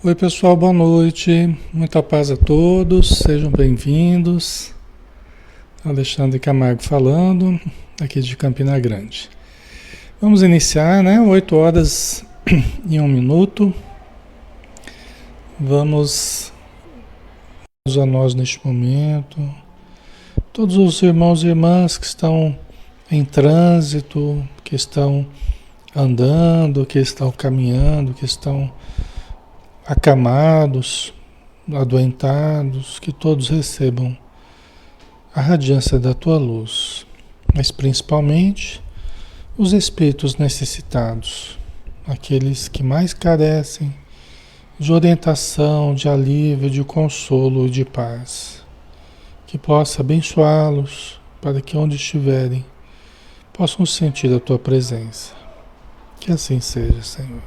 Oi, pessoal, boa noite. Muita paz a todos, sejam bem-vindos. Alexandre Camargo falando, aqui de Campina Grande. Vamos iniciar, né? 8 horas e 1 minuto. Vamos a nós neste momento. Todos os irmãos e irmãs que estão em trânsito, que estão andando, que estão caminhando, que estão acamados, adoentados, que todos recebam a radiância da tua luz, mas principalmente os espíritos necessitados, aqueles que mais carecem de orientação, de alívio, de consolo e de paz. Que possa abençoá-los para que onde estiverem possam sentir a tua presença. Que assim seja, Senhor.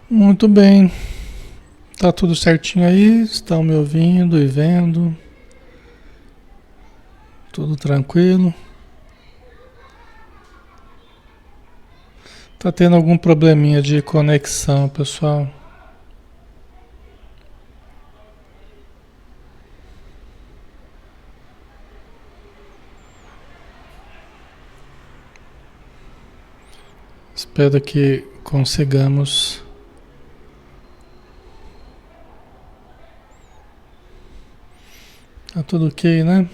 Muito bem. Tá tudo certinho aí? Estão me ouvindo e vendo? Tudo tranquilo? Tá tendo algum probleminha de conexão, pessoal? Espero que consigamos. Tá tudo ok, né?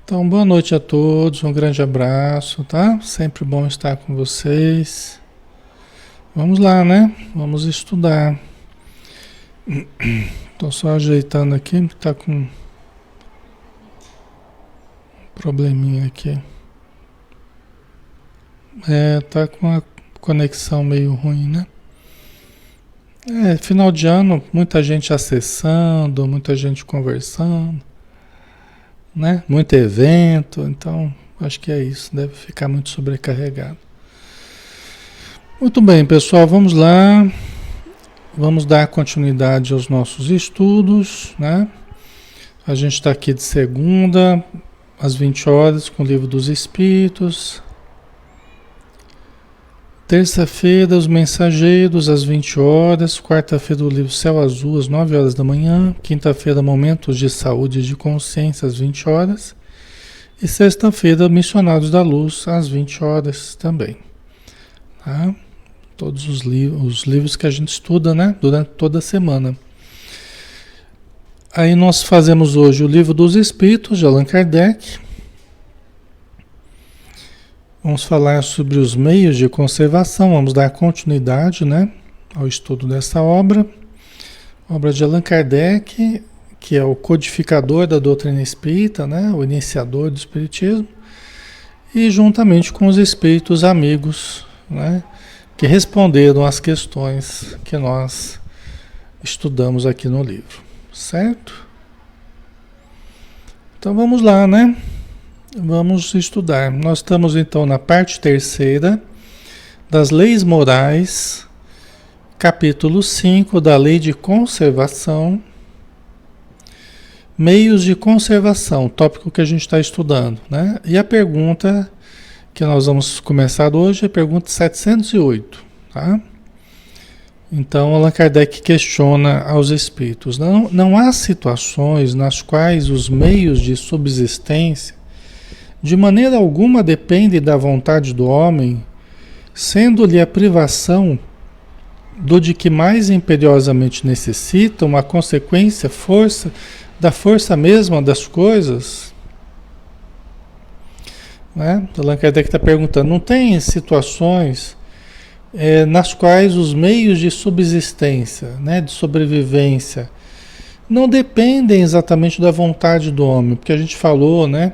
Então, boa noite a todos, um grande abraço, tá? Sempre bom estar com vocês. Vamos lá, né? Vamos estudar. Tô só ajeitando aqui, que tá com um probleminha aqui. Tá com a conexão meio ruim, né? Final de ano, muita gente acessando, muita gente conversando, né? Muito evento, então acho que é isso, deve ficar muito sobrecarregado. Muito bem, pessoal, vamos lá. Vamos dar continuidade aos nossos estudos, né? A gente está aqui de segunda, às 20 horas, com o Livro dos Espíritos. Terça-feira, os Mensageiros, às 20 horas. Quarta-feira, o livro Céu Azul, às 9 horas da manhã. Quinta-feira, Momentos de Saúde e de Consciência, às 20 horas. E sexta-feira, Missionários da Luz, às 20 horas também. Tá? Todos os livros que a gente estuda, né? Durante toda a semana. Aí nós fazemos hoje o Livro dos Espíritos, de Allan Kardec. Vamos falar sobre os meios de conservação, vamos dar continuidade, né, ao estudo dessa obra. Obra de Allan Kardec, que é o codificador da doutrina espírita, né, o iniciador do espiritismo, e juntamente com os espíritos amigos, né, que responderam às questões que nós estudamos aqui no livro, certo? Então vamos lá, né? Vamos estudar. Nós estamos então na parte terceira das Leis Morais, capítulo 5 da Lei de Conservação, Meios de Conservação, tópico que a gente está estudando, né? E a pergunta que nós vamos começar hoje é a pergunta 708, tá? Então, Allan Kardec questiona aos espíritos: não há situações nas quais os meios de subsistência de maneira alguma depende da vontade do homem, sendo-lhe a privação do de que mais imperiosamente necessita uma consequência da força mesma das coisas? Né? Allan Kardec está perguntando, não tem situações nas quais os meios de subsistência, né, de sobrevivência, não dependem exatamente da vontade do homem, porque a gente falou, né,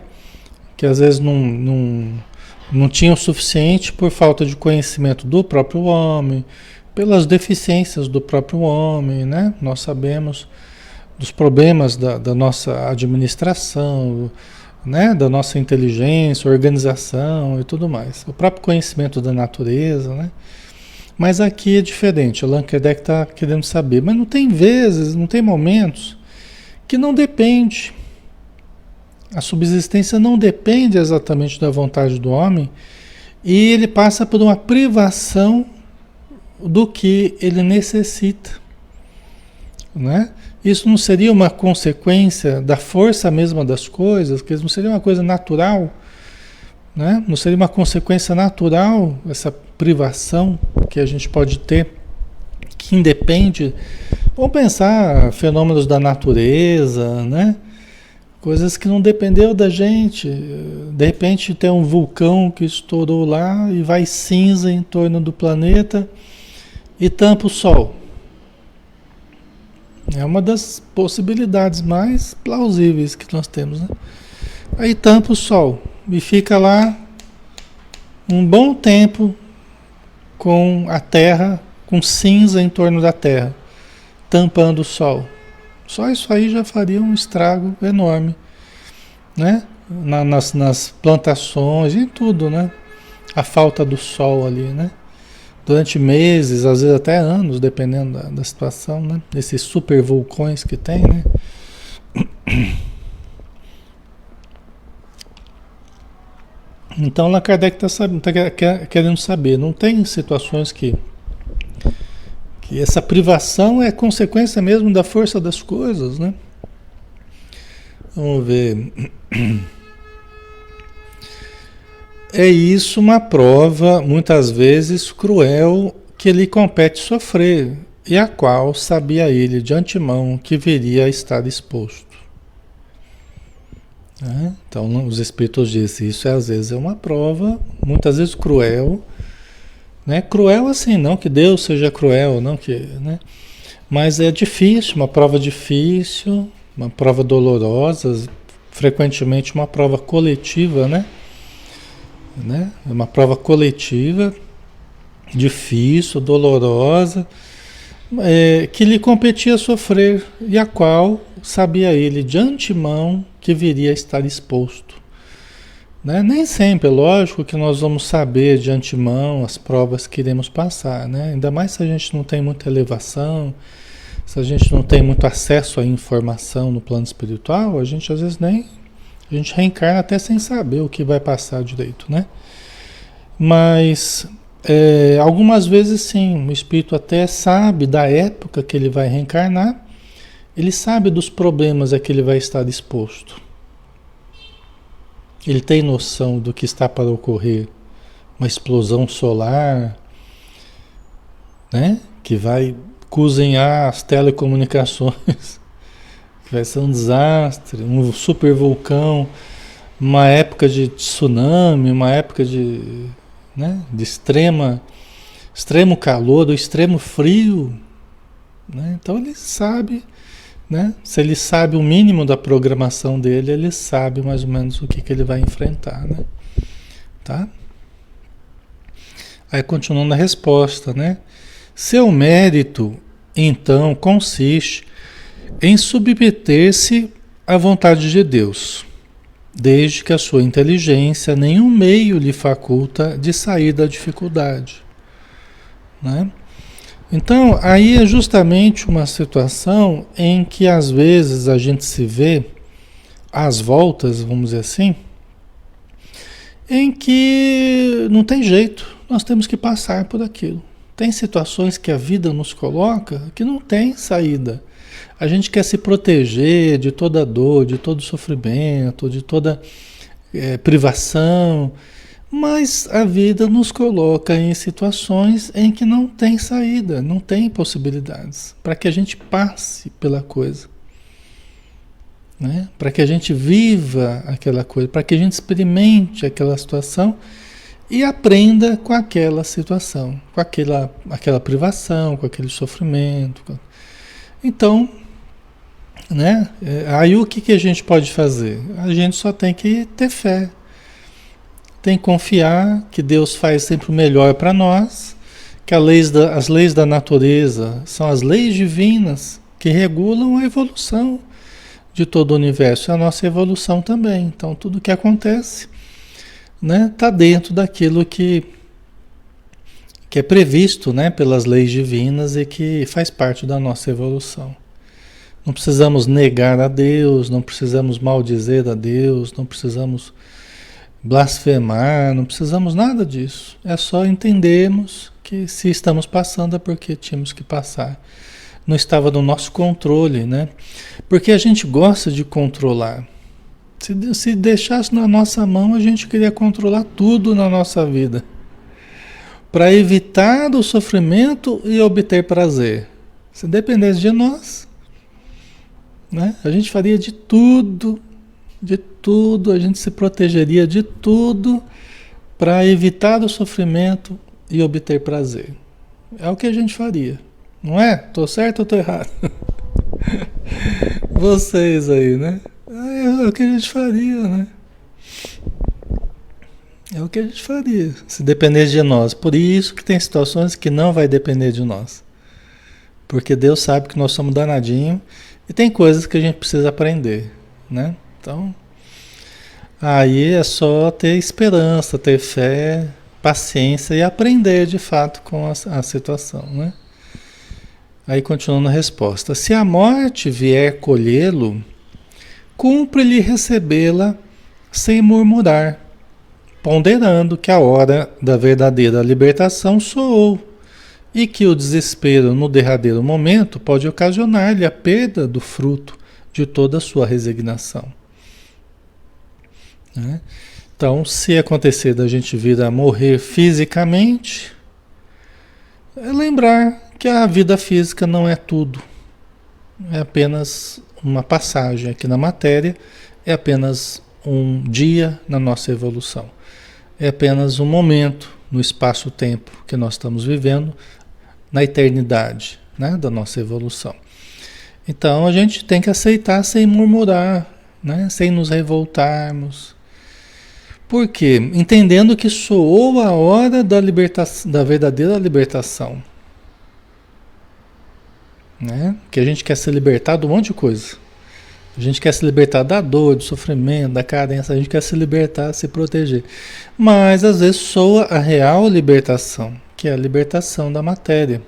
que às vezes não tinha o suficiente por falta de conhecimento do próprio homem, pelas deficiências do próprio homem, né? Nós sabemos dos problemas da nossa administração, né? Da nossa inteligência, organização e tudo mais. O próprio conhecimento da natureza, né? Mas aqui é diferente, Allan Kardec está querendo saber. Mas não tem vezes, não tem momentos que não depende. A subsistência não depende exatamente da vontade do homem e ele passa por uma privação do que ele necessita, né? Isso não seria uma consequência da força mesma das coisas, que não seria uma coisa natural, né? Não seria uma consequência natural essa privação que a gente pode ter, que independe. Vamos pensar fenômenos da natureza, né? Coisas que não dependeu da gente. De repente tem um vulcão que estourou lá e vai cinza em torno do planeta e tampa o sol. É uma das possibilidades mais plausíveis que nós temos, né? Aí tampa o sol e fica lá um bom tempo com a Terra, com cinza em torno da Terra, tampando o sol. Só isso aí já faria um estrago enorme, né? Nas plantações e em tudo, né? A falta do sol ali, né? Durante meses, às vezes até anos, dependendo da situação, né? Desses super vulcões que tem, né? Então, Allan Kardec está querendo saber, não tem situações que essa privação é consequência mesmo da força das coisas, né? Vamos ver. É isso uma prova, muitas vezes cruel, que lhe compete sofrer, e a qual sabia ele de antemão que viria a estar exposto. Então, os Espíritos dizem, isso às vezes é uma prova, muitas vezes cruel, né? Cruel assim, não que Deus seja cruel, não que, né? Mas é difícil, uma prova difícil, uma prova dolorosa, frequentemente uma prova coletiva, né? É uma prova coletiva, difícil, dolorosa, que lhe competia sofrer e a qual sabia ele de antemão que viria a estar exposto. Né? Nem sempre, é lógico que nós vamos saber de antemão as provas que iremos passar, né? Ainda mais se a gente não tem muita elevação, se a gente não tem muito acesso à informação no plano espiritual, a gente às vezes a gente reencarna até sem saber o que vai passar direito, né? Mas algumas vezes sim, o espírito até sabe da época que ele vai reencarnar, ele sabe dos problemas a que ele vai estar exposto. Ele tem noção do que está para ocorrer, uma explosão solar, né? Que vai cozinhar as telecomunicações, que vai ser um desastre, um super vulcão, uma época de tsunami, uma época de, né, de extremo calor, do extremo frio, né? Então ele sabe, né? Se ele sabe o mínimo da programação dele, ele sabe mais ou menos o que ele vai enfrentar, né? Tá? Aí continuando a resposta, né? Seu mérito, então, consiste em submeter-se à vontade de Deus, desde que a sua inteligência nenhum meio lhe faculta de sair da dificuldade, né? Então, aí é justamente uma situação em que às vezes a gente se vê às voltas, vamos dizer assim, em que não tem jeito, nós temos que passar por aquilo. Tem situações que a vida nos coloca que não tem saída. A gente quer se proteger de toda dor, de todo sofrimento, de toda privação, mas a vida nos coloca em situações em que não tem saída, não tem possibilidades, para que a gente passe pela coisa, né? Para que a gente viva aquela coisa, para que a gente experimente aquela situação e aprenda com aquela situação, com aquela privação, com aquele sofrimento. Então, né? Aí o que a gente pode fazer? A gente só tem que ter fé. Tem que confiar que Deus faz sempre o melhor para nós, que as leis da natureza são as leis divinas que regulam a evolução de todo o universo, a nossa evolução também. Então, tudo que acontece, né, está dentro daquilo que que é previsto, né, pelas leis divinas e que faz parte da nossa evolução. Não precisamos negar a Deus, não precisamos maldizer a Deus, não precisamos blasfemar, não precisamos nada disso. É só entendermos que se estamos passando é porque tínhamos que passar. Não estava no nosso controle, né? Porque a gente gosta de controlar. Se deixasse na nossa mão, a gente queria controlar tudo na nossa vida. Para evitar o sofrimento e obter prazer. Se dependesse de nós, né? A gente faria de tudo, a gente se protegeria de tudo para evitar o sofrimento e obter prazer. É o que a gente faria, não é? Tô certo ou tô errado? Vocês aí, né? É o que a gente faria, né? É o que a gente faria, se dependesse de nós. Por isso que tem situações que não vai depender de nós. Porque Deus sabe que nós somos danadinhos e tem coisas que a gente precisa aprender, né? Então, aí é só ter esperança, ter fé, paciência e aprender de fato com a situação, né? Aí continuando a resposta. Se a morte vier colhê-lo, cumpre-lhe recebê-la sem murmurar, ponderando que a hora da verdadeira libertação soou e que o desespero no derradeiro momento pode ocasionar-lhe a perda do fruto de toda a sua resignação. Né? Então, se acontecer da gente vir a morrer fisicamente, é lembrar que a vida física não é tudo, é apenas uma passagem aqui na matéria, é apenas um dia na nossa evolução, é apenas um momento no espaço-tempo que nós estamos vivendo, na eternidade, né, da nossa evolução. Então a gente tem que aceitar sem murmurar, né, sem nos revoltarmos. Por quê? Entendendo que soou a hora da libertação, da verdadeira libertação. Né? Que a gente quer se libertar de um monte de coisa. A gente quer se libertar da dor, do sofrimento, da carência, a gente quer se libertar, se proteger. Mas às vezes soa a real libertação, que é a libertação da matéria,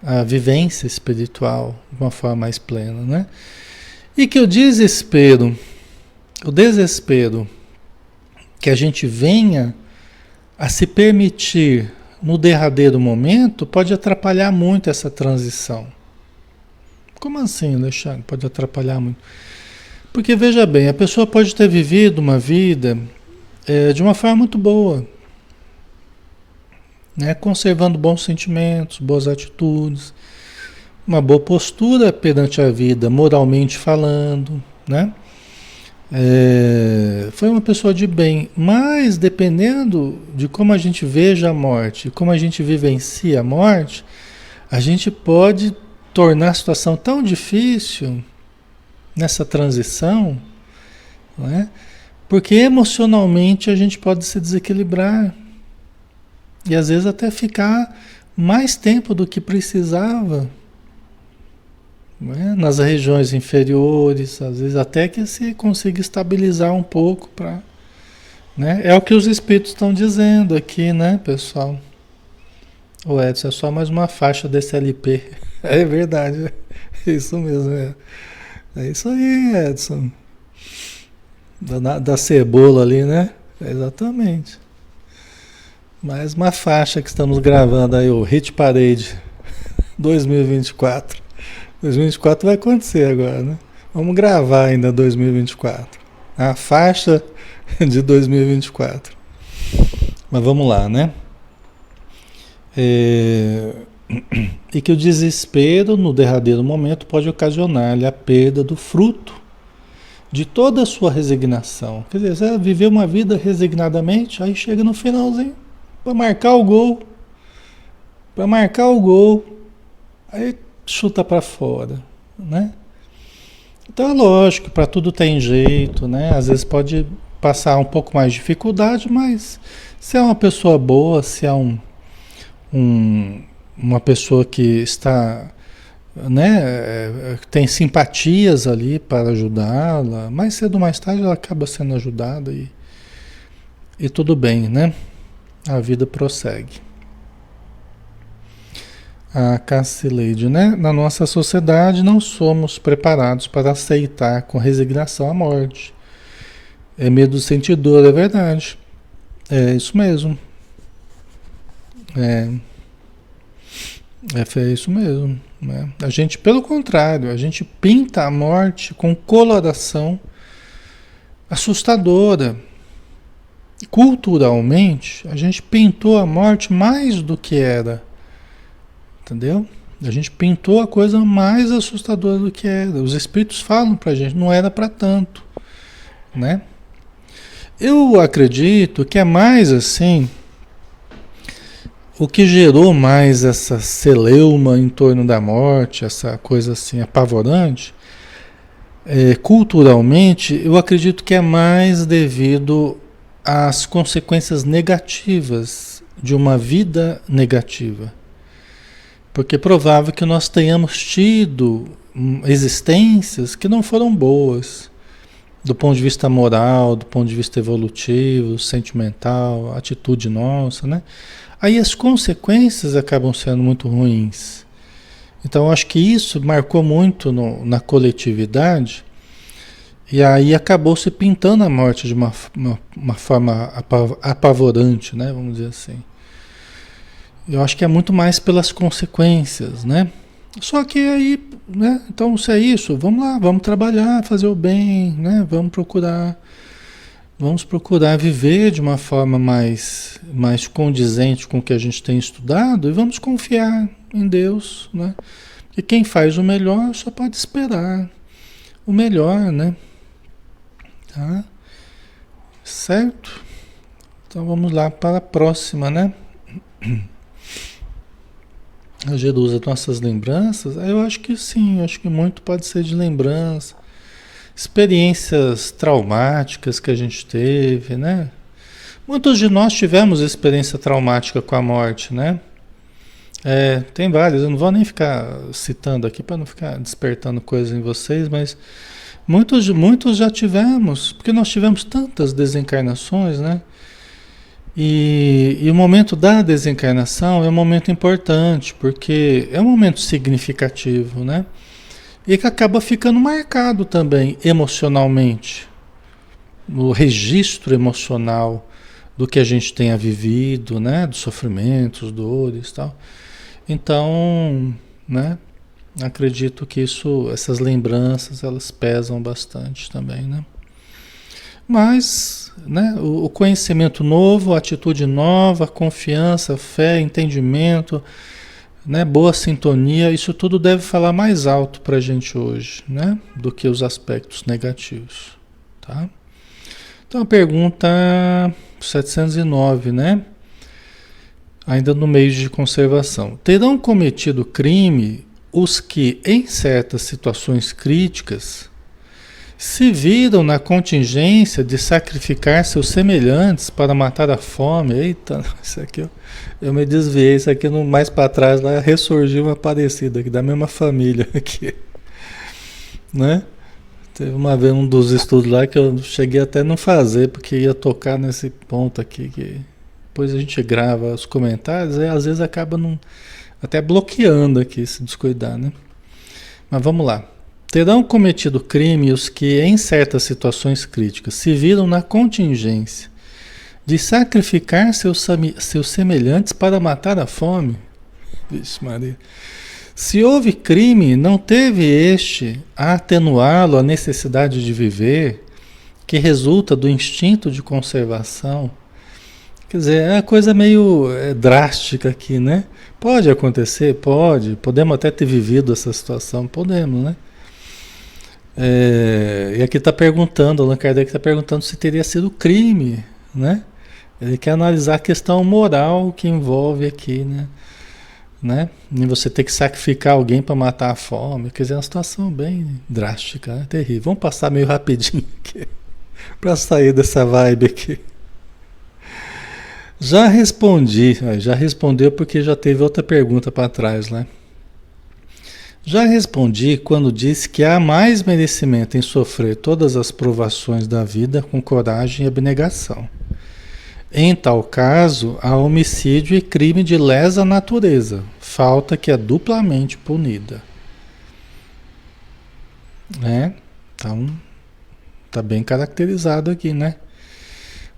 a vivência espiritual de uma forma mais plena, né? E que o desespero que a gente venha a se permitir no derradeiro momento pode atrapalhar muito essa transição. Como assim, Alexandre? Pode atrapalhar muito. Porque veja bem, a pessoa pode ter vivido uma vida de uma forma muito boa, né? Conservando bons sentimentos, boas atitudes, uma boa postura perante a vida, moralmente falando, né? Foi uma pessoa de bem, mas dependendo de como a gente veja a morte, como a gente vivencia a morte, a gente pode tornar a situação tão difícil nessa transição, né? Porque emocionalmente a gente pode se desequilibrar e às vezes até ficar mais tempo do que precisava, né? Nas regiões inferiores, às vezes até que se consiga estabilizar um pouco, né? É o que os espíritos estão dizendo aqui, né, pessoal? O Edson, é só mais uma faixa desse LP. É verdade, é isso mesmo. É isso aí, Edson. Da cebola ali, né? Exatamente. Mais uma faixa que estamos gravando aí, o Hit Parade 2024. 2024 vai acontecer agora, né? Vamos gravar ainda 2024. A faixa de 2024. Mas vamos lá, né? E que o desespero no derradeiro momento pode ocasionar-lhe a perda do fruto de toda a sua resignação. Quer dizer, você viveu uma vida resignadamente, aí chega no finalzinho para marcar o gol, aí chuta para fora, né? Então é lógico, para tudo tem jeito, né? Às vezes pode passar um pouco mais de dificuldade, mas se é uma pessoa boa, se é uma pessoa que está, né, tem simpatias ali para ajudá-la, mais cedo ou mais tarde ela acaba sendo ajudada e tudo bem, né? A vida prossegue. a Cassileide, né? Na nossa sociedade não somos preparados para aceitar com resignação a morte. É medo de sentir dor, é verdade. É isso mesmo. É, é isso mesmo, né? A gente, pelo contrário, a gente pinta a morte com coloração assustadora. Culturalmente, a gente pintou a morte mais do que era, entendeu? A gente pintou a coisa mais assustadora do que era. Os espíritos falam pra gente, não era para tanto, né? Eu acredito que é mais assim, o que gerou mais essa celeuma em torno da morte, essa coisa assim apavorante, culturalmente, eu acredito que é mais devido às consequências negativas de uma vida negativa. Porque é provável que nós tenhamos tido existências que não foram boas, do ponto de vista moral, do ponto de vista evolutivo, sentimental, atitude nossa, né? Aí as consequências acabam sendo muito ruins. Então eu acho que isso marcou muito na coletividade, e aí acabou se pintando a morte de uma forma apavorante, né? Vamos dizer assim. Eu acho que é muito mais pelas consequências, né? Só que aí, né? Então, se é isso, vamos lá, vamos trabalhar, fazer o bem, né? Vamos procurar viver de uma forma mais condizente com o que a gente tem estudado e vamos confiar em Deus, né? Porque quem faz o melhor só pode esperar o melhor, né? Tá? Certo? Então vamos lá para a próxima, né? A Jerusa, nossas lembranças? Eu acho que sim, eu acho que muito pode ser de lembrança. Experiências traumáticas que a gente teve, né? Muitos de nós tivemos experiência traumática com a morte, né? Tem várias, eu não vou nem ficar citando aqui para não ficar despertando coisas em vocês, mas muitos já tivemos, porque nós tivemos tantas desencarnações, né? E o momento da desencarnação é um momento importante, porque é um momento significativo, né? E que acaba ficando marcado também emocionalmente, no registro emocional do que a gente tenha vivido, né? Dos sofrimentos, dores e tal. Então, né? Acredito que essas lembranças, elas pesam bastante também, né? Mas, né, o conhecimento novo, a atitude nova, confiança, fé, entendimento, né, boa sintonia, isso tudo deve falar mais alto para a gente hoje, né, do que os aspectos negativos, tá? Então a pergunta 709, né? Ainda no meio de conservação. Terão cometido crime os que, em certas situações críticas, se viram na contingência de sacrificar seus semelhantes para matar a fome? Eita, isso aqui eu me desviei, isso aqui mais para trás lá ressurgiu uma parecida aqui, da mesma família aqui, né? Teve uma vez um dos estudos lá que eu cheguei até a não fazer, porque ia tocar nesse ponto aqui, que depois a gente grava os comentários, e às vezes acaba até bloqueando aqui, se descuidar, né? Mas vamos lá. Terão cometido crime os que, em certas situações críticas, se viram na contingência de sacrificar seus semelhantes para matar a fome? Vixe Maria. Se houve crime, não teve este a atenuá-lo a necessidade de viver, que resulta do instinto de conservação? Quer dizer, é uma coisa meio drástica aqui, né? Pode acontecer? Pode. Podemos até ter vivido essa situação, podemos, né? E aqui está perguntando, Allan Kardec está perguntando se teria sido crime, né? Ele quer analisar a questão moral que envolve aqui, né? E você ter que sacrificar alguém para matar a fome, quer dizer, é uma situação bem drástica, né? Terrível. Vamos passar meio rapidinho aqui, para sair dessa vibe aqui. Já respondeu porque já teve outra pergunta para trás, né? Já respondi quando disse que há mais merecimento em sofrer todas as provações da vida com coragem e abnegação. Em tal caso, há homicídio e crime de lesa natureza, falta que é duplamente punida. Né? Então, tá bem caracterizado aqui, né?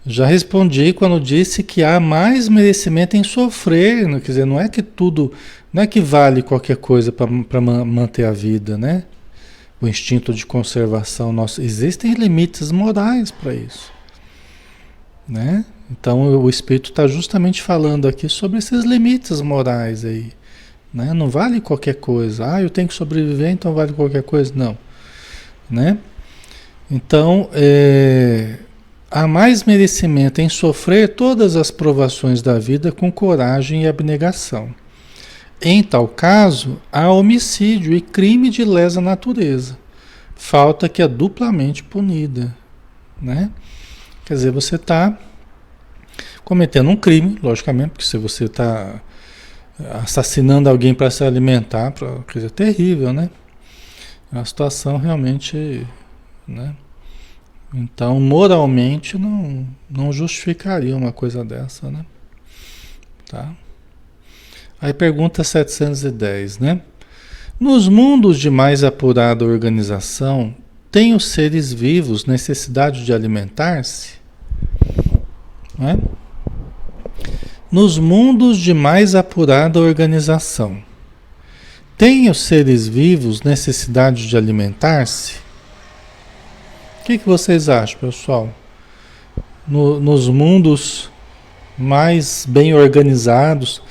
Já respondi quando disse que há mais merecimento em sofrer, quer dizer, não é que tudo, não é que vale qualquer coisa para manter a vida, né? O instinto de conservação nosso, existem limites morais para isso, né? Então o Espírito está justamente falando aqui sobre esses limites morais aí, né? Não vale qualquer coisa. Ah, eu tenho que sobreviver, então vale qualquer coisa, não, né? Então, há mais merecimento em sofrer todas as provações da vida com coragem e abnegação. Em tal caso, há homicídio e crime de lesa natureza, falta que é duplamente punida, né? Quer dizer, você está cometendo um crime, logicamente, porque se você está assassinando alguém para se alimentar, quer dizer, é terrível, né? É uma situação realmente, né? Então, moralmente, não justificaria uma coisa dessa, né? Tá? Aí pergunta 710, né? Nos mundos de mais apurada organização, têm os seres vivos necessidade de alimentar-se? Né? Nos mundos de mais apurada organização, têm os seres vivos necessidade de alimentar-se? O que vocês acham, pessoal? Nos mundos mais bem organizados,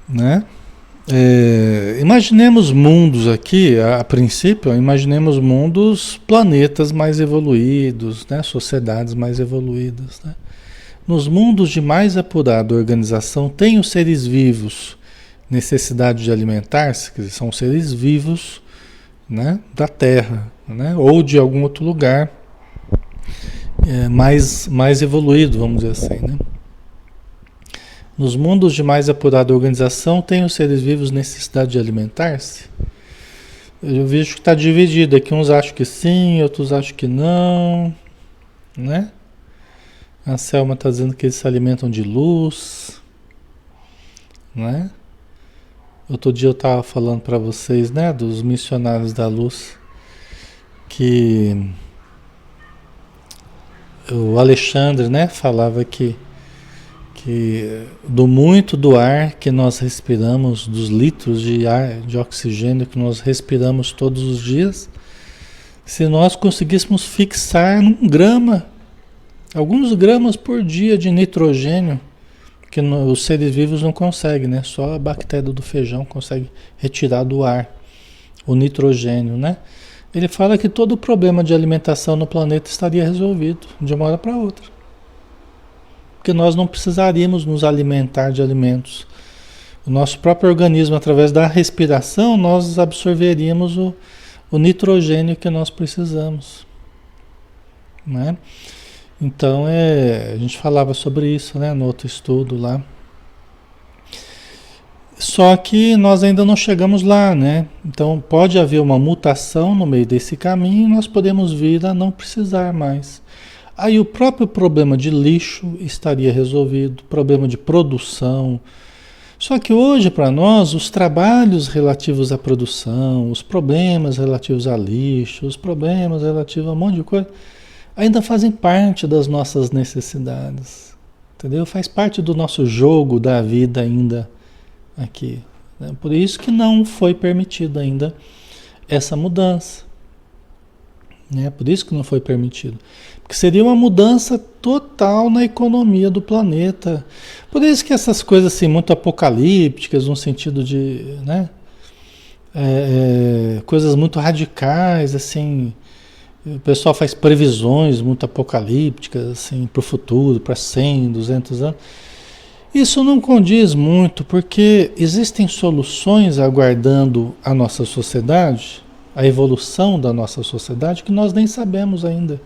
né? Imaginemos mundos aqui, a princípio, imaginemos mundos, planetas mais evoluídos, né? Sociedades mais evoluídas, né? Nos mundos de mais apurada organização, tem os seres vivos necessidade de alimentar-se, quer dizer, são seres vivos, né? Da Terra, né? Ou de algum outro lugar mais evoluído, vamos dizer assim, né? Nos mundos de mais apurada organização, tem os seres vivos necessidade de alimentar-se? Eu vejo que está dividido aqui, uns acham que sim, outros acham que não, né? A Selma está dizendo que eles se alimentam de luz, né? Outro dia eu estava falando para vocês, né, dos missionários da luz, que o Alexandre, né, falava que do muito do ar que nós respiramos, dos litros de ar, de oxigênio que nós respiramos todos os dias, se nós conseguíssemos fixar num grama, alguns gramas por dia de nitrogênio, que os seres vivos não conseguem, né? Só a bactéria do feijão consegue retirar do ar o nitrogênio, né? Ele fala que todo o problema de alimentação no planeta estaria resolvido de uma hora para outra. Porque nós não precisaríamos nos alimentar de alimentos. O nosso próprio organismo, através da respiração, nós absorveríamos o nitrogênio que nós precisamos, né? Então, a gente falava sobre isso, né, no outro estudo lá. Só que nós ainda não chegamos lá, né? Então, pode haver uma mutação no meio desse caminho e nós podemos vir a não precisar mais. Aí o próprio problema de lixo estaria resolvido, problema de produção. Só que hoje, para nós, os trabalhos relativos à produção, os problemas relativos a lixo, os problemas relativos a um monte de coisa, ainda fazem parte das nossas necessidades, entendeu? Faz parte do nosso jogo da vida ainda aqui, né? Por isso que não foi permitido ainda essa mudança, né? Por isso que não foi permitido, porque seria uma mudança total na economia do planeta. Por isso que essas coisas assim muito apocalípticas, no sentido de, né? Coisas muito radicais, assim. O pessoal faz previsões muito apocalípticas assim, para o futuro, para 100, 200 anos. Isso não condiz muito, porque existem soluções aguardando a nossa sociedade, a evolução da nossa sociedade, que nós nem sabemos ainda.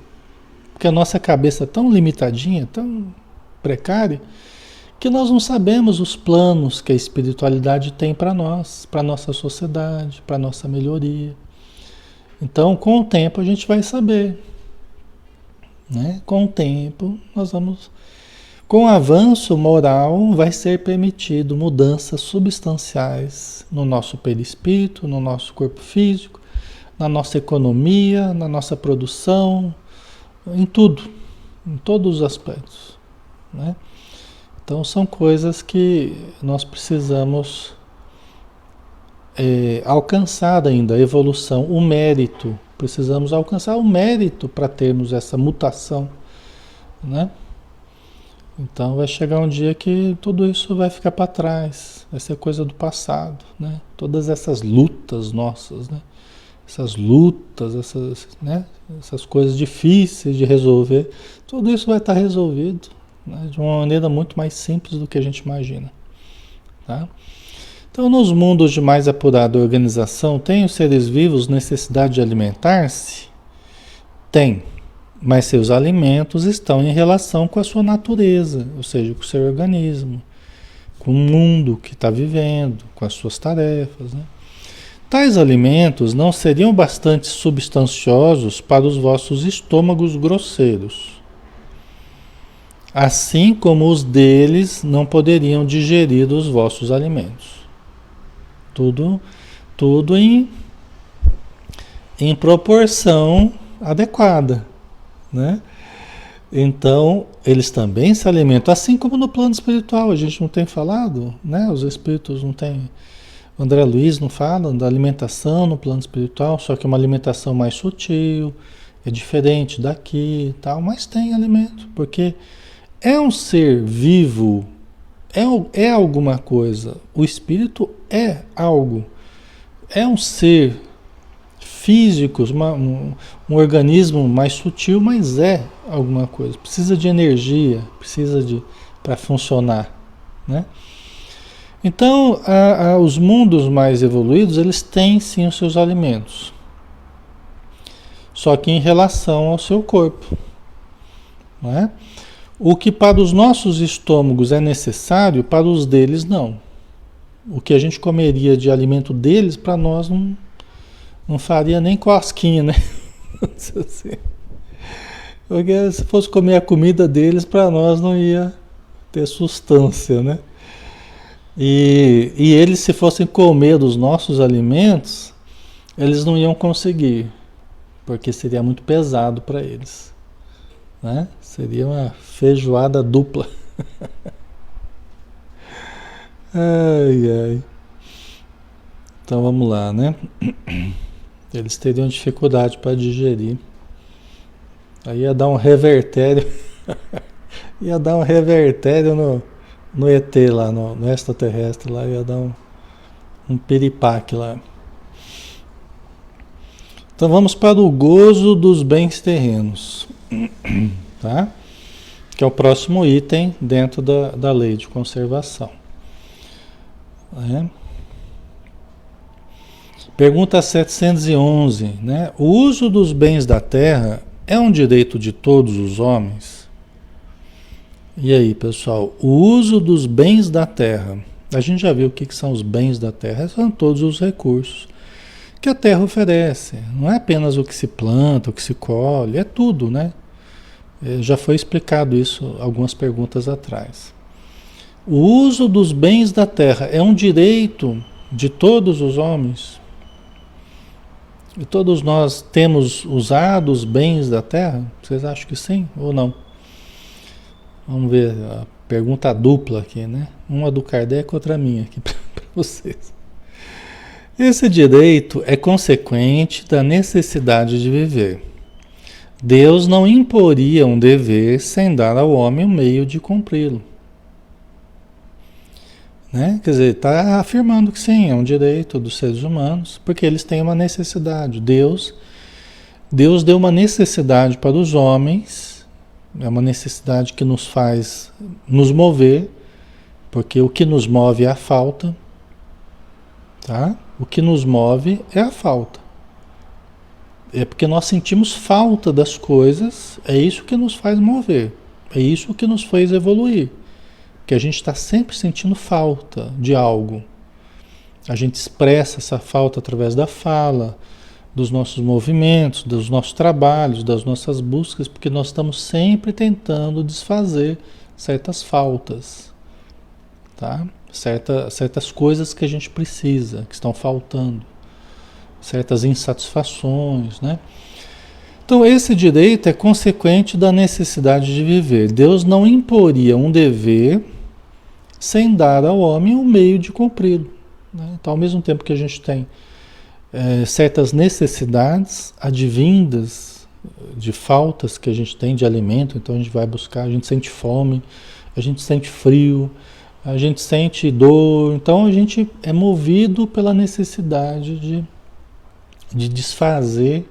Porque a nossa cabeça é tão limitadinha, tão precária, que nós não sabemos os planos que a espiritualidade tem para nós, para a nossa sociedade, para a nossa melhoria. Então, com o tempo, a gente vai saber, né? Com o tempo, nós vamos Com o avanço moral, vai ser permitido mudanças substanciais no nosso perispírito, no nosso corpo físico, na nossa economia, na nossa produção, em tudo, em todos os aspectos, né? Então são coisas que nós precisamos alcançar ainda, a evolução, o mérito. Precisamos alcançar o mérito para termos essa mutação, né? Então vai chegar um dia que tudo isso vai ficar para trás, vai ser coisa do passado, né? Todas essas lutas nossas, né? Essas lutas, né? Essas coisas difíceis de resolver, tudo isso vai estar resolvido, né? De uma maneira muito mais simples do que a gente imagina, tá? Então, nos mundos de mais apurada organização, têm os seres vivos necessidade de alimentar-se? Tem. Mas seus alimentos estão em relação com a sua natureza, ou seja, com o seu organismo, com o mundo que está vivendo, com as suas tarefas, né? Tais alimentos não seriam bastante substanciosos para os vossos estômagos grosseiros, assim como os deles não poderiam digerir os vossos alimentos. Tudo em proporção adequada, né? Então, eles também se alimentam, assim como no plano espiritual, a gente não tem falado, né? Os espíritos não têm, o André Luiz não fala da alimentação no plano espiritual, só que é uma alimentação mais sutil, é diferente daqui e tal, mas tem alimento, porque é um ser vivo, é alguma coisa, o espírito é algo, é um ser físico, um organismo mais sutil, mas é alguma coisa. Precisa de energia, para funcionar, né? Então, os mundos mais evoluídos, eles têm sim os seus alimentos, só que em relação ao seu corpo, não é? O que para os nossos estômagos é necessário, para os deles não. O que a gente comeria de alimento deles, para nós não faria nem cosquinha, né? Porque se fosse comer a comida deles, para nós não ia ter sustância, né? E eles, se fossem comer dos nossos alimentos, eles não iam conseguir, porque seria muito pesado para eles, né? Seria uma feijoada dupla. Ai, ai. Então vamos lá, né? Eles teriam dificuldade para digerir. Aí ia dar um revertério. Ia dar um revertério no ET lá, no extraterrestre lá, ia dar um piripaque lá. Então vamos para o gozo dos bens terrenos, tá? Que é o próximo item dentro da lei de conservação. Pergunta 711, né? O uso dos bens da terra é um direito de todos os homens? E aí, pessoal, o uso dos bens da terra, a gente já viu o que são os bens da terra, são todos os recursos que a terra oferece, não é apenas o que se planta, o que se colhe, é tudo, né? Já foi explicado isso algumas perguntas atrás. O uso dos bens da terra é um direito de todos os homens? E todos nós temos usado os bens da terra? Vocês acham que sim ou não? Vamos ver a pergunta dupla aqui, né? Uma do Kardec, outra minha aqui para vocês. Esse direito é consequente da necessidade de viver. Deus não imporia um dever sem dar ao homem o meio de cumpri-lo. Né? Quer dizer, está afirmando que sim, é um direito dos seres humanos, porque eles têm uma necessidade. Deus deu uma necessidade para os homens, é uma necessidade que nos faz nos mover, porque o que nos move é a falta, tá? O que nos move é a falta. É porque nós sentimos falta das coisas, é isso que nos faz mover, é isso que nos faz evoluir. Que a gente está sempre sentindo falta de algo. A gente expressa essa falta através da fala, dos nossos movimentos, dos nossos trabalhos, das nossas buscas, porque nós estamos sempre tentando desfazer certas faltas, tá? Certas coisas que a gente precisa, que estão faltando, certas insatisfações, né? Então, esse direito é consequente da necessidade de viver. Deus não imporia um dever sem dar ao homem um meio de cumpri-lo, né? Então, ao mesmo tempo que a gente tem certas necessidades advindas de faltas que a gente tem de alimento, então a gente vai buscar, a gente sente fome, a gente sente frio, a gente sente dor, então a gente é movido pela necessidade de desfazer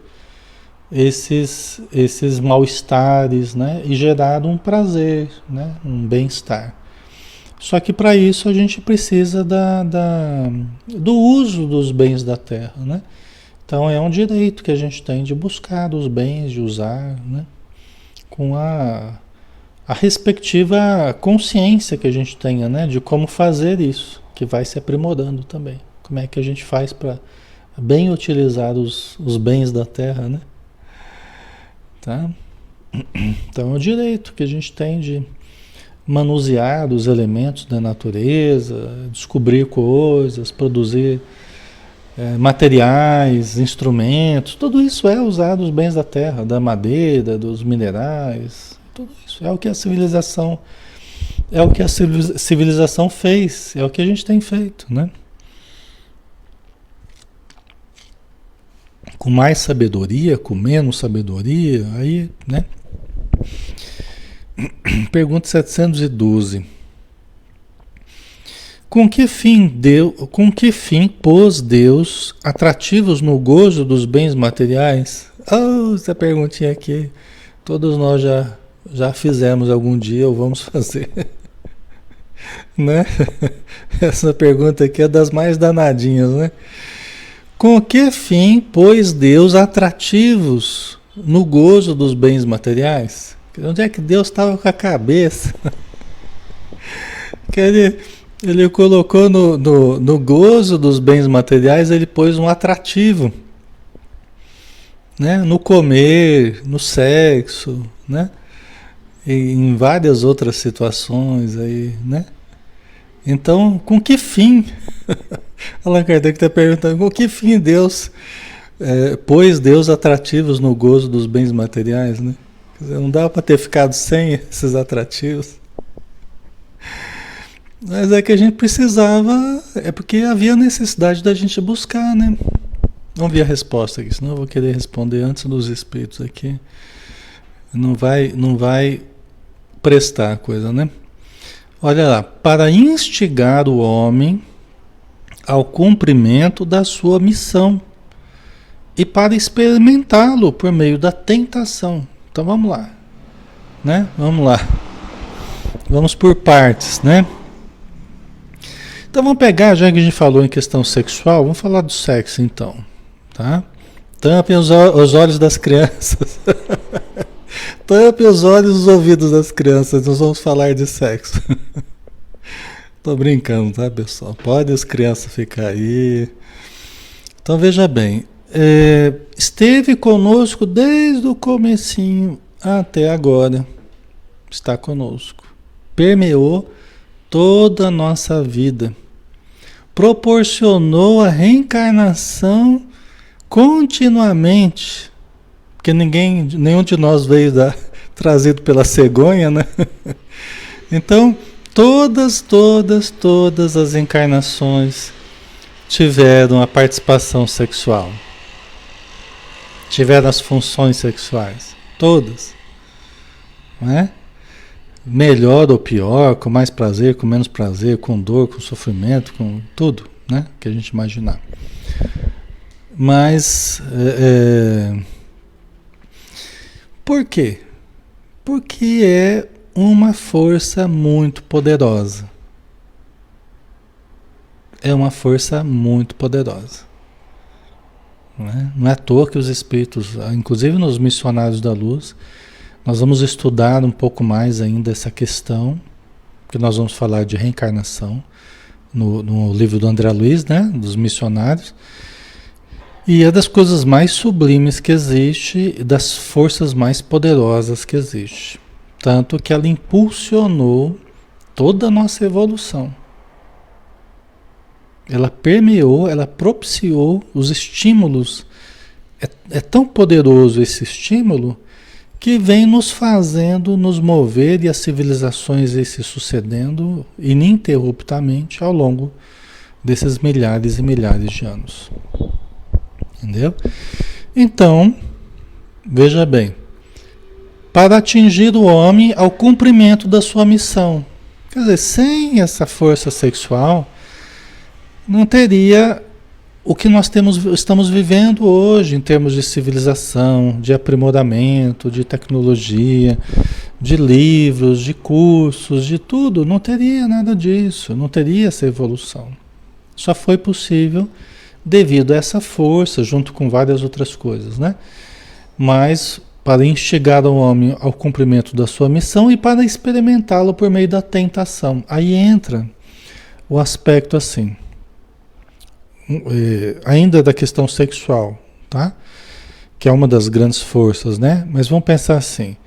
esses mal-estares, né? E gerar um prazer, né? Um bem-estar. Só que para isso a gente precisa do uso dos bens da terra, né? Então é um direito que a gente tem de buscar os bens, de usar, né? Com a respectiva consciência que a gente tenha, né? De como fazer isso, que vai se aprimorando também. Como é que a gente faz para bem utilizar os bens da terra, né? Tá? Então é o direito que a gente tem de manusear os elementos da natureza, descobrir coisas, produzir materiais, instrumentos, tudo isso é usar os bens da terra, da madeira, dos minerais, tudo isso é o que a civilização fez, é o que a gente tem feito, né? Com mais sabedoria, com menos sabedoria, aí, né? Pergunta 712. Com que fim pôs Deus atrativos no gozo dos bens materiais? Oh, essa perguntinha aqui, todos nós já fizemos algum dia ou vamos fazer, né? Essa pergunta aqui é das mais danadinhas, né? Com que fim pôs Deus atrativos no gozo dos bens materiais? Onde é que Deus estava com a cabeça? Que ele colocou no gozo dos bens materiais, ele pôs um atrativo, né? No comer, no sexo, né? E em várias outras situações aí, né? Então, com que fim? Allan Kardec está perguntando, com que fim pôs Deus atrativos no gozo dos bens materiais, né? Quer dizer, não dá para ter ficado sem esses atrativos. Mas é que a gente precisava, é porque havia necessidade da gente buscar, né? Vamos ver a resposta aqui, senão eu vou querer responder antes dos espíritos aqui. Não vai prestar a coisa, né? Olha lá, para instigar o homem ao cumprimento da sua missão e para experimentá-lo por meio da tentação. Então vamos lá, né? Vamos lá. Vamos por partes, né? Então vamos pegar, já que a gente falou em questão sexual, vamos falar do sexo então, tá? Tampem os olhos das crianças. Tampem os olhos e os ouvidos das crianças, nós vamos falar de sexo. Tô brincando, tá, pessoal? Pode as crianças ficar aí. Então veja bem, esteve conosco desde o comecinho até agora. Está conosco. Permeou toda a nossa vida. Proporcionou a reencarnação continuamente. Porque nenhum de nós veio trazido pela cegonha, né? Então, todas as encarnações tiveram a participação sexual. Tiveram as funções sexuais. Todas. Não é? Melhor ou pior, com mais prazer, com menos prazer, com dor, com sofrimento, com tudo, né? Que a gente imaginar. Mas, por quê? Porque é uma força muito poderosa. É uma força muito poderosa. Não é à toa que os espíritos, inclusive nos missionários da luz, nós vamos estudar um pouco mais ainda essa questão, que nós vamos falar de reencarnação no livro do André Luiz, né, dos missionários. E é das coisas mais sublimes que existe, das forças mais poderosas que existe, Tanto que ela impulsionou toda a nossa evolução. Ela permeou, ela propiciou os estímulos. É tão poderoso esse estímulo que vem nos fazendo nos mover e as civilizações aí se sucedendo ininterruptamente ao longo desses milhares e milhares de anos. Entendeu? Então, veja bem, para atingir o homem ao cumprimento da sua missão. Quer dizer, sem essa força sexual, não teria o que nós estamos vivendo hoje em termos de civilização, de aprimoramento, de tecnologia, de livros, de cursos, de tudo. Não teria nada disso, não teria essa evolução. Só foi possível devido a essa força, junto com várias outras coisas, né? Mas para instigar o homem ao cumprimento da sua missão e para experimentá-lo por meio da tentação. Aí entra o aspecto assim, ainda da questão sexual, tá? Que é uma das grandes forças, né? Mas vamos pensar assim,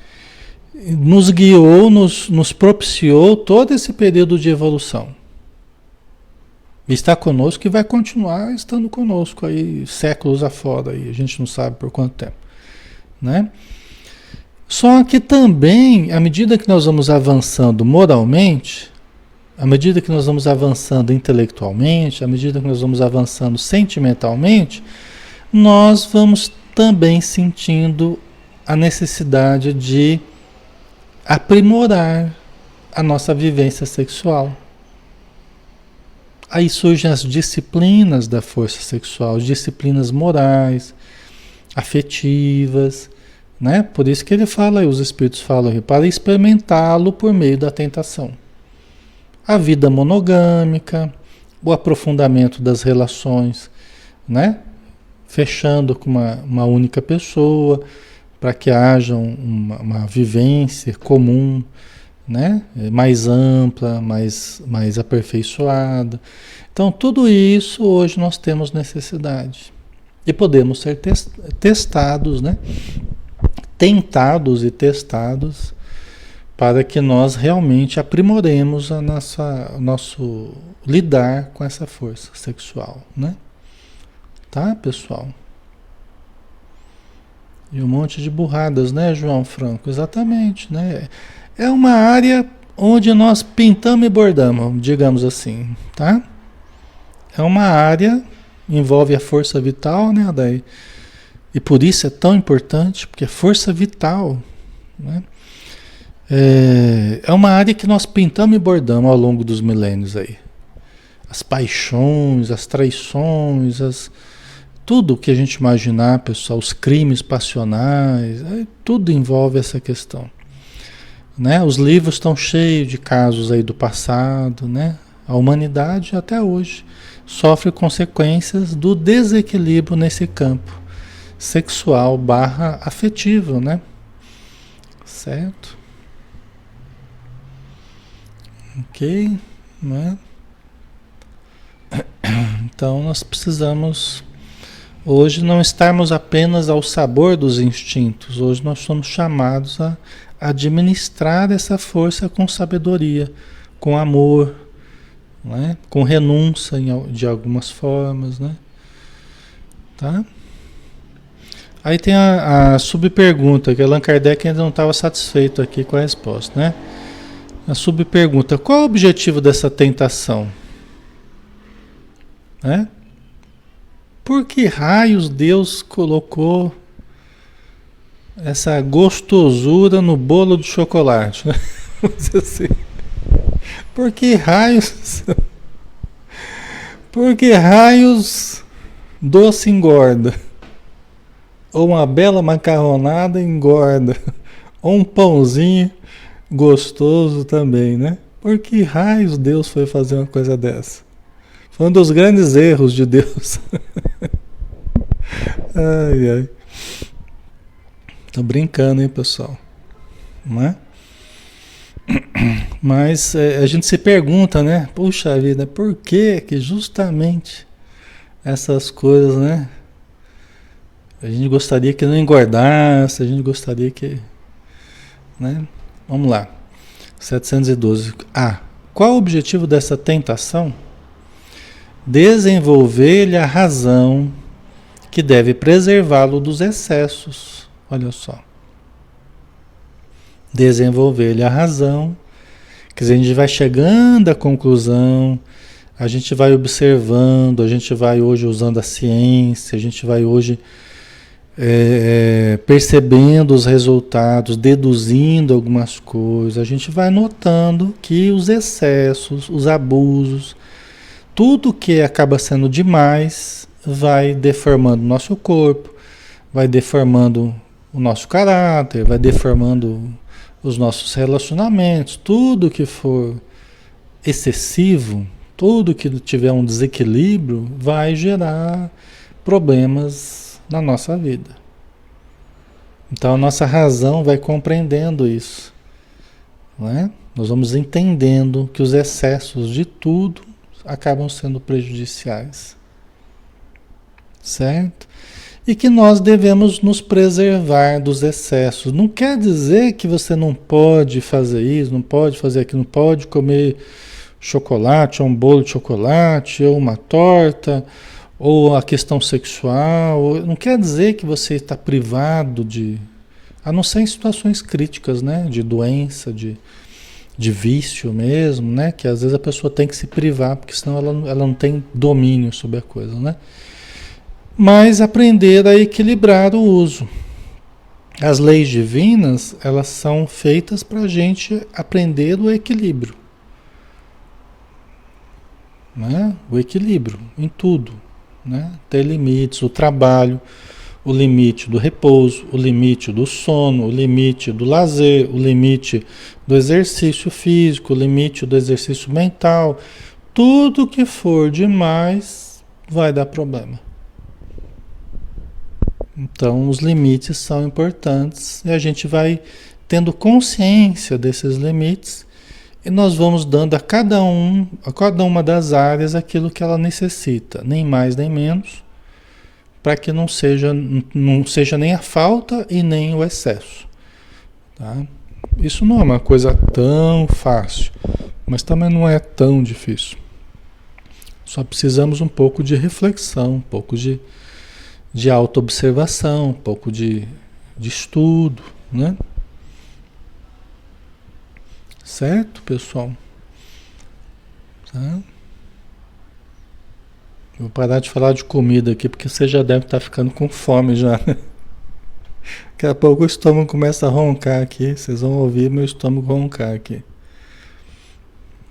nos guiou, nos propiciou todo esse período de evolução. Está conosco e vai continuar estando conosco aí séculos afora, aí, a gente não sabe por quanto tempo, né? Só que também, à medida que nós vamos avançando moralmente, à medida que nós vamos avançando intelectualmente, à medida que nós vamos avançando sentimentalmente, nós vamos também sentindo a necessidade de aprimorar a nossa vivência sexual. Aí surgem as disciplinas da força sexual, disciplinas morais, afetivas, né? Por isso que ele fala, os espíritos falam aqui, para experimentá-lo por meio da tentação. A vida monogâmica, o aprofundamento das relações, né? Fechando com uma única pessoa, para que haja uma vivência comum, né? Mais ampla, mais aperfeiçoada. Então, tudo isso hoje nós temos necessidade. E podemos ser testados, né? Tentados e testados para que nós realmente aprimoremos o nosso lidar com essa força sexual, né? Tá, pessoal? E um monte de burradas, né, João Franco? Exatamente, né? É uma área onde nós pintamos e bordamos, digamos assim, tá? É uma área, envolve a força vital, né, daí? E por isso é tão importante, porque é força vital, né? É uma área que nós pintamos e bordamos ao longo dos milênios aí. As paixões, as traições, tudo que a gente imaginar, pessoal, os crimes passionais, tudo envolve essa questão. Né? Os livros estão cheios de casos aí do passado, né? A humanidade até hoje sofre consequências do desequilíbrio nesse campo sexual / afetivo, né? Certo? Ok, né? Então nós precisamos hoje não estarmos apenas ao sabor dos instintos. Hoje nós somos chamados a administrar essa força com sabedoria, com amor, né? Com renúncia de algumas formas, né? Tá? Aí tem a subpergunta, que Allan Kardec ainda não estava satisfeito aqui com a resposta, né? A subpergunta, qual é o objetivo dessa tentação? Né? Por que raios Deus colocou essa gostosura no bolo de chocolate? Né? Vamos dizer assim. Por que raios... Por que raios doce engorda? Ou uma bela macarronada engorda? Ou um pãozinho gostoso também, né? Por que raios Deus foi fazer uma coisa dessa? Foi um dos grandes erros de Deus. Ai, ai. Tô brincando, hein, pessoal? Não é? Mas a gente se pergunta, né? Puxa vida, por que justamente essas coisas, né? A gente gostaria que não engordasse, a gente gostaria que... né? Vamos lá. 712. A. Qual o objetivo dessa tentação? Desenvolver-lhe a razão que deve preservá-lo dos excessos. Olha só. Desenvolver-lhe a razão. Quer dizer, a gente vai chegando à conclusão, a gente vai observando, a gente vai hoje usando a ciência, a gente vai hoje percebendo os resultados, deduzindo algumas coisas, a gente vai notando que os excessos, os abusos, tudo que acaba sendo demais vai deformando o nosso corpo, vai deformando o nosso caráter, vai deformando os nossos relacionamentos, tudo que for excessivo, tudo que tiver um desequilíbrio vai gerar problemas na nossa vida. Então a nossa razão vai compreendendo isso, não é? Nós vamos entendendo que os excessos de tudo acabam sendo prejudiciais, certo? E que nós devemos nos preservar dos excessos. Não quer dizer que você não pode fazer isso, não pode fazer aquilo, não pode comer chocolate, ou um bolo de chocolate, ou uma torta, ou a questão sexual. Não quer dizer que você está privado de... A não ser em situações críticas, né? De doença, de vício mesmo, né? Que às vezes a pessoa tem que se privar, porque senão ela não tem domínio sobre a coisa, né? Mas aprender a equilibrar o uso. As leis divinas, elas são feitas para a gente aprender o equilíbrio. Né? O equilíbrio em tudo. Né? Ter limites, o trabalho, o limite do repouso, o limite do sono, o limite do lazer, o limite do exercício físico, o limite do exercício mental. Tudo que for demais vai dar problema. Então, os limites são importantes e a gente vai tendo consciência desses limites e nós vamos dando a cada uma das áreas aquilo que ela necessita, nem mais nem menos, para que não seja nem a falta e nem o excesso. Tá? Isso não é uma coisa tão fácil, mas também não é tão difícil. Só precisamos um pouco de reflexão, um pouco de autoobservação, um pouco de estudo, né? Certo, pessoal? Tá? Vou parar de falar de comida aqui, porque você já deve estar ficando com fome já, né? Daqui a pouco o estômago começa a roncar aqui, vocês vão ouvir meu estômago roncar aqui.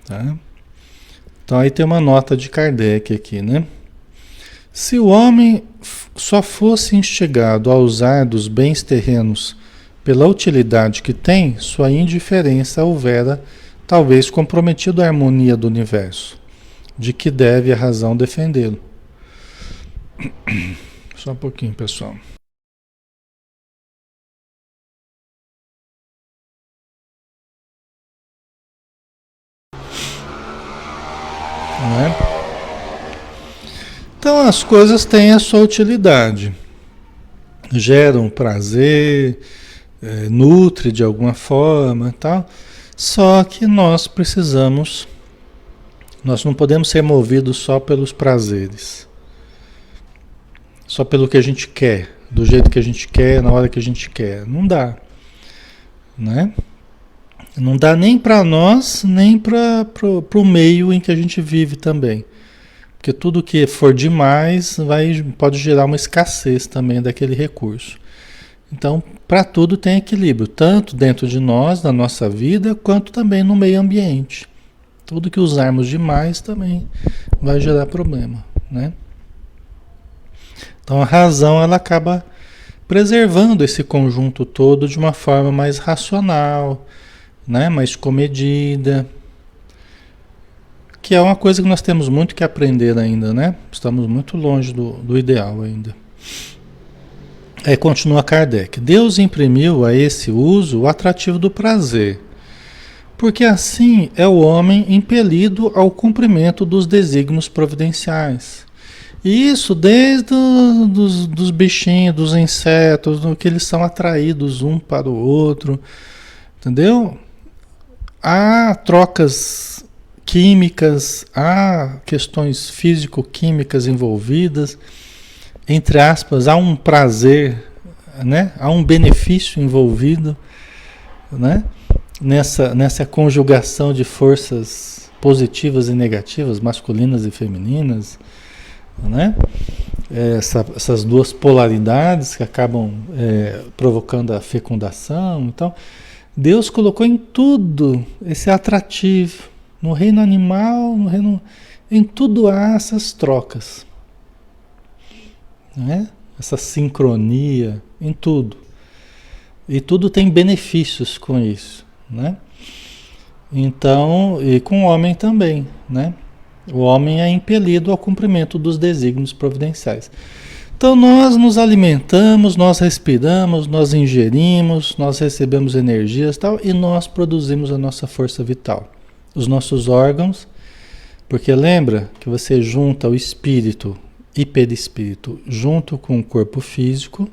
Tá? Então aí tem uma nota de Kardec aqui, né? Se o homem só fosse instigado a usar dos bens terrenos pela utilidade que tem, sua indiferença houvera talvez comprometido a harmonia do universo, de que deve a razão defendê-lo. Só um pouquinho, pessoal. Não é? Então as coisas têm a sua utilidade, geram prazer, nutre de alguma forma, tal. Só que nós não podemos ser movidos só pelos prazeres, só pelo que a gente quer, do jeito que a gente quer, na hora que a gente quer. Não dá, né? Não dá nem para nós, nem para o meio em que a gente vive também. Porque tudo que for demais pode gerar uma escassez também daquele recurso. Então, para tudo tem equilíbrio, tanto dentro de nós, na nossa vida, quanto também no meio ambiente. Tudo que usarmos demais também vai gerar problema, né? Então, a razão ela acaba preservando esse conjunto todo de uma forma mais racional, né? Mais comedida, que é uma coisa que nós temos muito que aprender ainda, né? Estamos muito longe do ideal ainda. Aí continua Kardec. Deus imprimiu a esse uso o atrativo do prazer, porque assim é o homem impelido ao cumprimento dos desígnios providenciais. E isso desde dos bichinhos, dos insetos, que eles são atraídos um para o outro, entendeu? há trocas químicas, há questões físico-químicas envolvidas, entre aspas, há um prazer, né? Há um benefício envolvido, né? Nessa conjugação de forças positivas e negativas, masculinas e femininas, né? Essas duas polaridades que acabam provocando a fecundação. Então, Deus colocou em tudo esse atrativo. No reino animal, em tudo há essas trocas, né? Essa sincronia, em tudo. E tudo tem benefícios com isso, né? Então, e com o homem também, né? O homem é impelido ao cumprimento dos desígnios providenciais. Então nós nos alimentamos, nós respiramos, nós ingerimos, nós recebemos energias e tal, e nós produzimos a nossa força vital. Os nossos órgãos, porque lembra que você junta o espírito e perispírito junto com o corpo físico,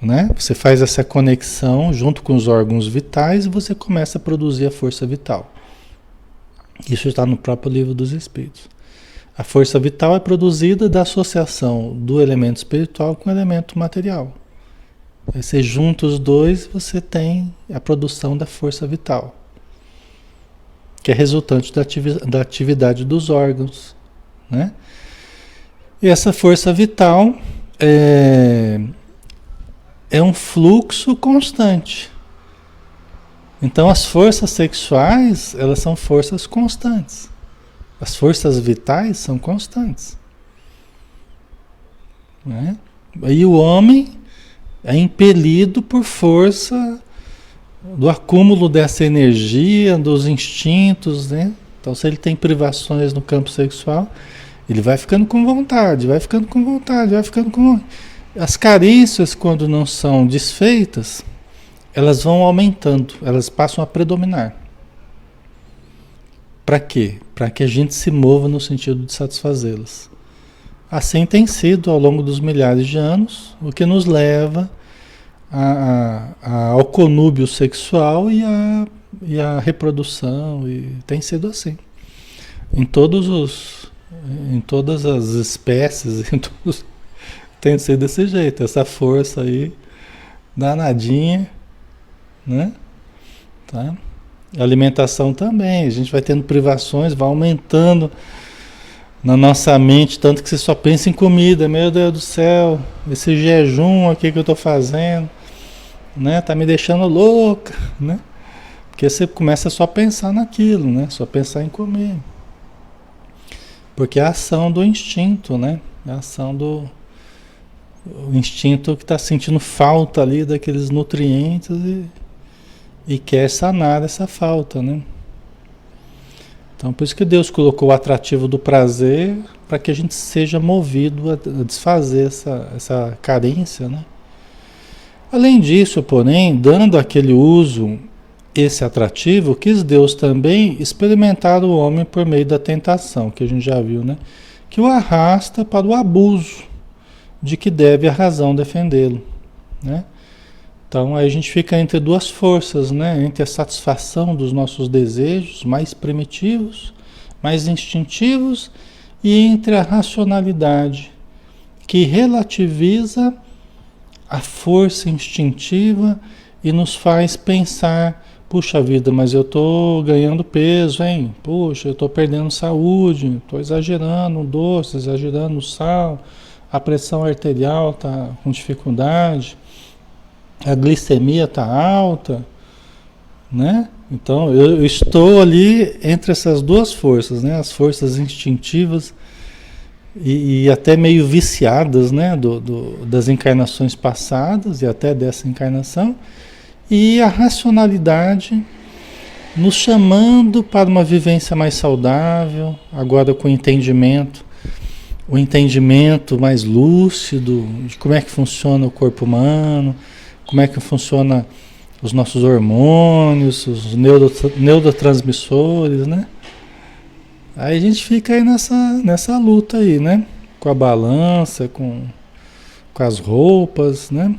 né? Você faz essa conexão junto com os órgãos vitais e você começa a produzir a força vital. Isso está no próprio Livro dos Espíritos. A força vital é produzida da associação do elemento espiritual com o elemento material. Aí você junta os dois, você tem a produção da força vital, que é resultante da atividade dos órgãos, né? E essa força vital é um fluxo constante. Então as forças sexuais, elas são forças constantes. As forças vitais são constantes, né? E o homem é impelido por força do acúmulo dessa energia, dos instintos, né? Então, se ele tem privações no campo sexual, ele vai ficando com vontade, vai ficando com vontade, vai ficando com... As carências, quando não são desfeitas, elas vão aumentando, elas passam a predominar. Para quê? Para que a gente se mova no sentido de satisfazê-las. Assim tem sido ao longo dos milhares de anos, o que nos leva ao conúbio sexual e a reprodução, e tem sido assim. Em todas as espécies, tem sido desse jeito, essa força aí, danadinha, né? Tá? A alimentação também, a gente vai tendo privações, vai aumentando na nossa mente, tanto que você só pensa em comida. Meu Deus do céu, esse jejum aqui que eu estou fazendo, né? Tá me deixando louca, né? Porque você começa só a pensar naquilo, né? Só pensar em comer. Porque é a ação do instinto, né? É a ação do o instinto que está sentindo falta ali daqueles nutrientes e quer sanar essa falta, né? Então, por isso que Deus colocou o atrativo do prazer para que a gente seja movido a desfazer essa carência, né? Além disso, porém, dando aquele uso, esse atrativo, quis Deus também experimentar o homem por meio da tentação, que a gente já viu, né? Que o arrasta para o abuso, de que deve a razão defendê-lo, né? Então aí a gente fica entre duas forças, né? Entre a satisfação dos nossos desejos mais primitivos, mais instintivos, e entre a racionalidade que relativiza a força instintiva e nos faz pensar: puxa vida, mas eu estou ganhando peso, hein? Puxa, eu estou perdendo saúde, estou exagerando no doce, exagerando no sal, a pressão arterial está com dificuldade, a glicemia está alta, né? Então eu estou ali entre essas duas forças, né? As forças instintivas e até meio viciadas, né? Das encarnações passadas e até dessa encarnação, e a racionalidade nos chamando para uma vivência mais saudável, agora com entendimento, o entendimento mais lúcido de como é que funciona o corpo humano, como é que funciona os nossos hormônios, os neurotransmissores, né? Aí a gente fica aí nessa luta aí, né? Com a balança, com as roupas, né?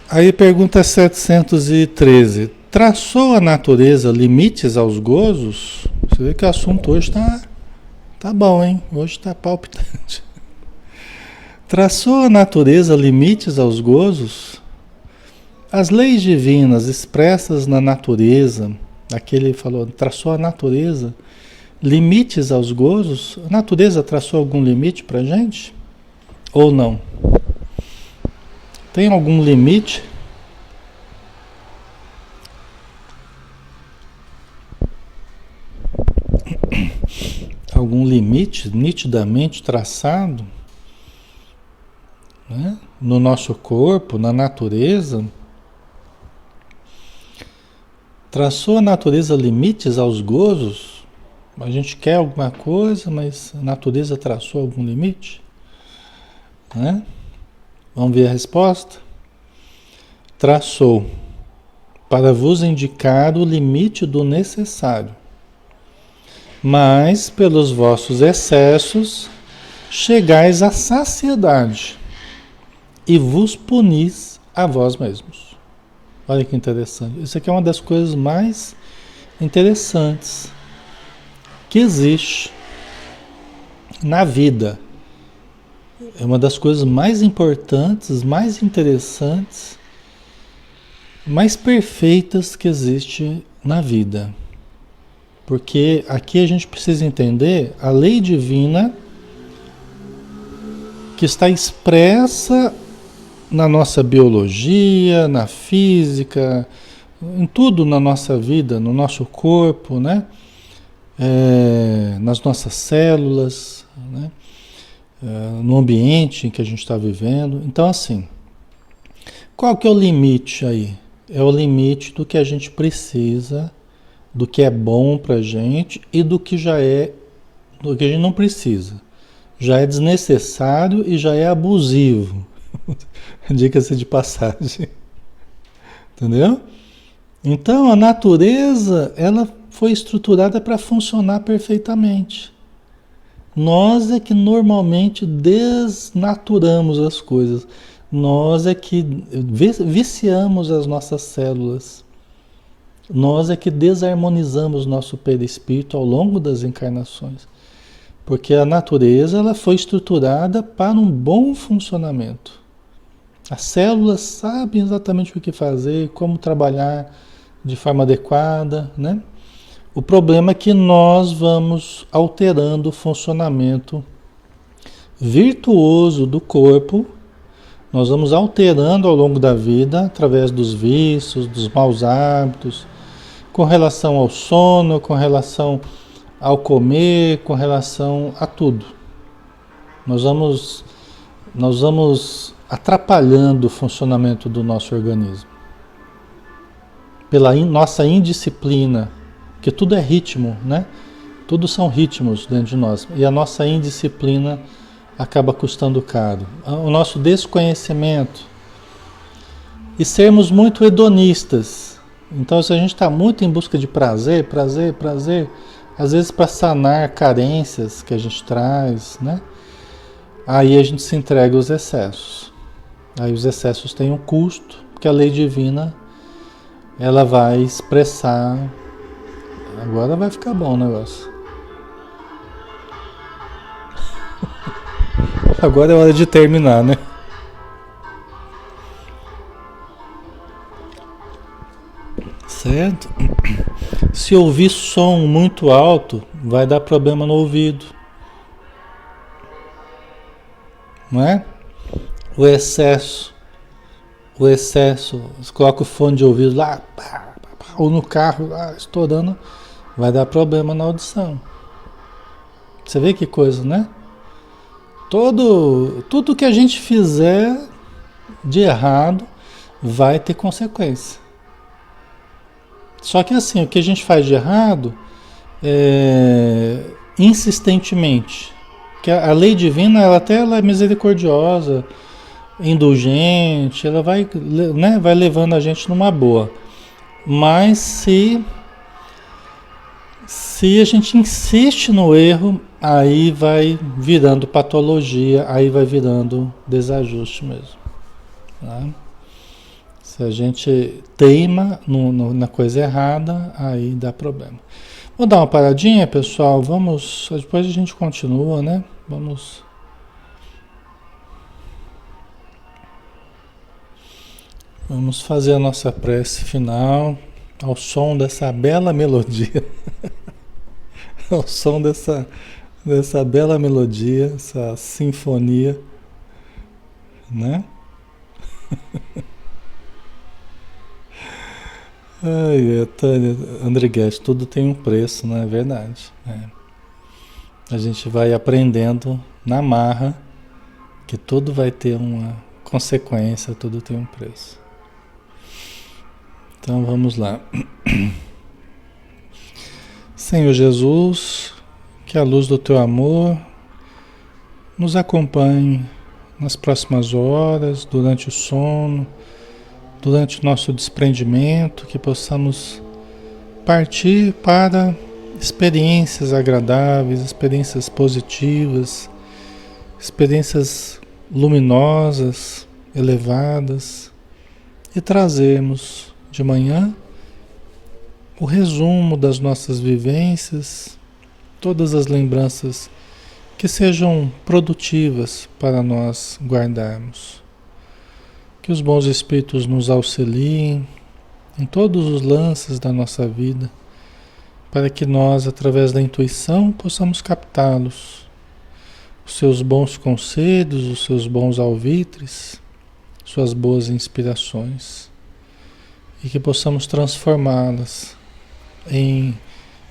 Aí pergunta 713. Traçou a natureza limites aos gozos? Você vê que o assunto hoje tá bom, hein? Hoje está palpitante. Traçou a natureza limites aos gozos? As leis divinas expressas na natureza, aquele falou, traçou a natureza, limites aos gozos? A natureza traçou algum limite para gente? Ou não? Tem algum limite? Algum limite nitidamente traçado, né? No nosso corpo, na natureza? Traçou a natureza limites aos gozos? A gente quer alguma coisa, mas a natureza traçou algum limite? Né? Vamos ver a resposta? Traçou para vos indicar o limite do necessário, mas pelos vossos excessos chegais à saciedade e vos punis a vós mesmos. Olha que interessante. Isso aqui é uma das coisas mais interessantes que existe na vida. É uma das coisas mais importantes, mais interessantes, mais perfeitas que existe na vida. Porque aqui a gente precisa entender a lei divina que está expressa na nossa biologia, na física, em tudo na nossa vida, no nosso corpo, né? Nas nossas células, né? No ambiente em que a gente está vivendo. Então, assim, qual que é o limite aí? É o limite do que a gente precisa, do que é bom pra gente e do que do que a gente não precisa. Já é desnecessário e já é abusivo. Diga-se de passagem. Entendeu? Então, a natureza, ela foi estruturada para funcionar perfeitamente. Nós é que normalmente desnaturamos as coisas. Nós é que viciamos as nossas células. Nós é que desarmonizamos nosso perispírito ao longo das encarnações. Porque a natureza, ela foi estruturada para um bom funcionamento. As células sabem exatamente o que fazer, como trabalhar de forma adequada, né? O problema é que nós vamos alterando o funcionamento virtuoso do corpo, nós vamos alterando ao longo da vida, através dos vícios, dos maus hábitos, com relação ao sono, com relação ao comer, com relação a tudo. Nós vamos atrapalhando o funcionamento do nosso organismo. Pela nossa indisciplina, que tudo é ritmo, né? Tudo são ritmos dentro de nós. E a nossa indisciplina acaba custando caro. O nosso desconhecimento. E sermos muito hedonistas. Então, se a gente está muito em busca de prazer, às vezes para sanar carências que a gente traz, né? Aí a gente se entrega aos excessos. Aí os excessos têm um custo, porque a lei divina, ela vai expressar. Agora vai ficar bom o negócio. Agora é hora de terminar, né? Certo? Se ouvir som muito alto, vai dar problema no ouvido. Não é? O excesso, você coloca o fone de ouvido lá, ou no carro, lá, estourando, vai dar problema na audição. Você vê que coisa, né? Tudo que a gente fizer de errado vai ter consequência. Só que assim, o que a gente faz de errado insistentemente, que a lei divina, ela é misericordiosa, indulgente, ela vai, né, vai levando a gente numa boa. Mas se a gente insiste no erro, aí vai virando patologia, aí vai virando desajuste mesmo. Tá? Se a gente teima na coisa errada, aí dá problema. Vou dar uma paradinha, pessoal. Vamos. Depois a gente continua, né? Vamos fazer a nossa prece final ao som dessa bela melodia. Ao som dessa bela melodia, essa sinfonia, né? Ai, Tânia, André Guedes, tudo tem um preço, não é verdade? É. A gente vai aprendendo na marra que tudo vai ter uma consequência, tudo tem um preço. Então vamos lá. Senhor Jesus, que a luz do teu amor nos acompanhe nas próximas horas, durante o sono, durante o nosso desprendimento, que possamos partir para experiências agradáveis, experiências positivas, experiências luminosas, elevadas, e trazermos de manhã o resumo das nossas vivências, todas as lembranças que sejam produtivas para nós guardarmos. Que os bons espíritos nos auxiliem em todos os lances da nossa vida, para que nós, através da intuição, possamos captá-los, os seus bons conselhos, os seus bons alvitres, suas boas inspirações, e que possamos transformá-las em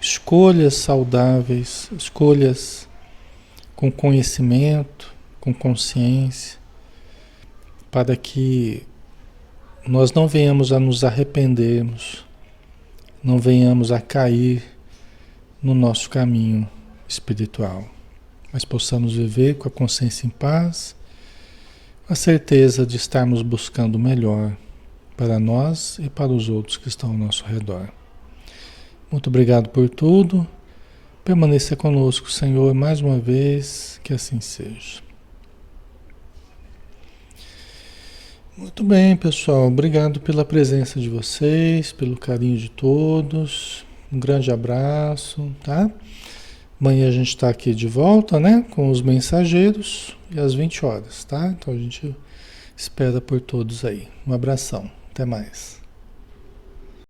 escolhas saudáveis, escolhas com conhecimento, com consciência, para que nós não venhamos a nos arrependermos, não venhamos a cair no nosso caminho espiritual, mas possamos viver com a consciência em paz, a certeza de estarmos buscando o melhor para nós e para os outros que estão ao nosso redor. Muito obrigado por tudo. Permaneça conosco, Senhor, mais uma vez, que assim seja. Muito bem, pessoal. Obrigado pela presença de vocês, pelo carinho de todos. Um grande abraço, tá? Amanhã a gente está aqui de volta, né? Com os mensageiros e às 20 horas, tá? Então a gente espera por todos aí. Um abração. Até mais.